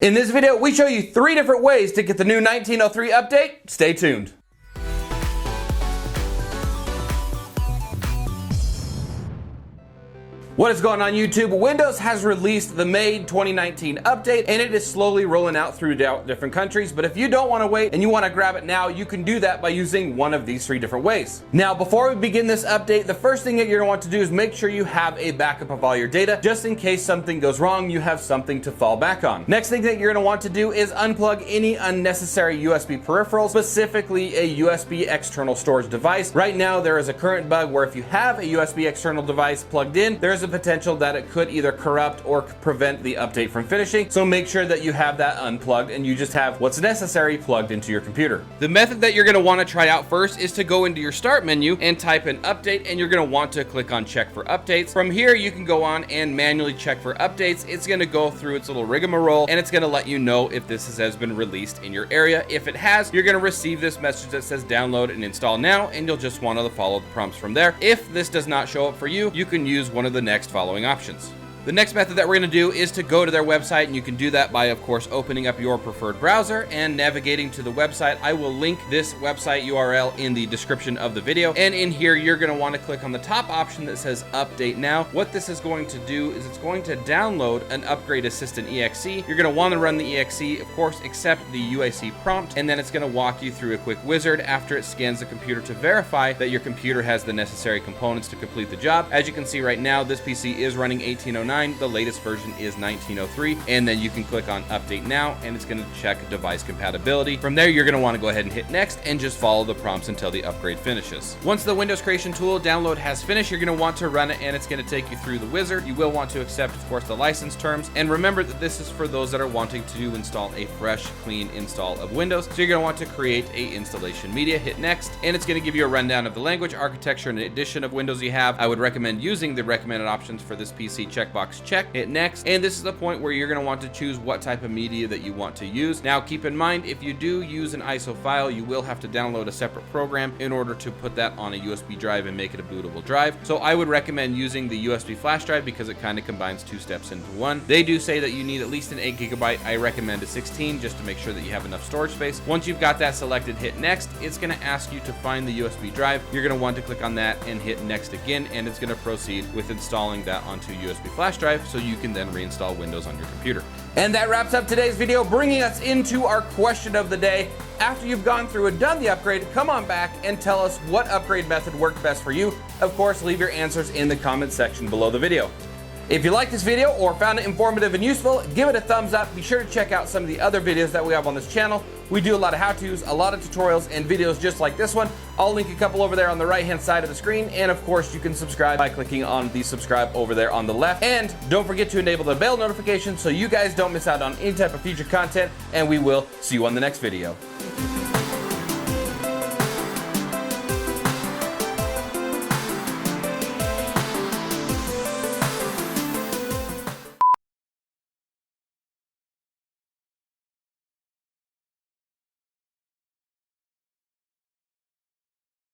In this video, we show you 3 different ways to get the new 1903 update. Stay tuned. What is going on YouTube? Windows has released the May 2019 update and it is slowly rolling out through different countries, but if you don't want to wait and you want to grab it now, you can do that by using one of these 3 different ways. Now, before we begin this update, the first thing that you're going to want to do is make sure you have a backup of all your data, just in case something goes wrong, you have something to fall back on. Next thing that you're going to want to do is unplug any unnecessary USB peripherals, specifically a USB external storage device. Right now, there is a current bug where if you have a USB external device plugged in, there's a potential that it could either corrupt or prevent the update from finishing. So make sure that you have that unplugged and you just have what's necessary plugged into your computer. The method that you're going to want to try out first is to go into your start menu and type in update, and you're going to want to click on check for updates. From here, you can go on and manually check for updates. It's going to go through its little rigmarole and it's going to let you know if this has been released in your area. If it has, you're going to receive this message that says download and install now, and you'll just want to follow the prompts from there. If this does not show up for you, you can use one of the next following options. The next method that we're going to do is to go to their website, and you can do that by, of course, opening up your preferred browser and navigating to the website. I will link this website URL in the description of the video, and in here you're going to want to click on the top option that says update now. What this is going to do is it's going to download an upgrade assistant exe. You're going to want to run the exe, of course, accept the UAC prompt, and then it's going to walk you through a quick wizard after it scans the computer to verify that your computer has the necessary components to complete the job. As you can see right now, this PC is running 1809. The latest version is 1903, and then you can click on update now and it's going to check device compatibility. From there, you're going to want to go ahead and hit next and just follow the prompts until the upgrade finishes. Once the Windows Creation Tool download has finished, you're going to want to run it and it's going to take you through the wizard. You will want to accept, of course, the license terms, and remember that this is for those that are wanting to install a fresh, clean install of Windows. So you're going to want to create a installation media, hit next, and it's going to give you a rundown of the language, architecture, and edition of Windows you have. I would recommend using the recommended options for this PC checkbox check, hit next, and this is the point where you're going to want to choose what type of media that you want to use. Now keep in mind, if you do use an ISO file, you will have to download a separate program in order to put that on a USB drive and make it a bootable drive. So I would recommend using the USB flash drive because it kind of combines 2 steps into one. They do say that you need at least an 8 GB. I recommend a 16 just to make sure that you have enough storage space. Once you've got that selected, hit next. It's going to ask you to find the USB drive. You're going to want to click on that and hit next again, and it's going to proceed with installing that onto USB flash drive so you can then reinstall Windows on your computer. And that wraps up today's video, bringing us into our question of the day. After you've gone through and done the upgrade, come on back and tell us what upgrade method worked best for you. Of course, leave your answers in the comment section below the video. If you liked this video or found it informative and useful, give it a thumbs up. Be sure to check out some of the other videos that we have on this channel. We do a lot of how-tos, a lot of tutorials, and videos just like this one. I'll link a couple over there on the right-hand side of the screen, and of course, you can subscribe by clicking on the subscribe over there on the left. And don't forget to enable the bell notification so you guys don't miss out on any type of future content, and we will see you on the next video.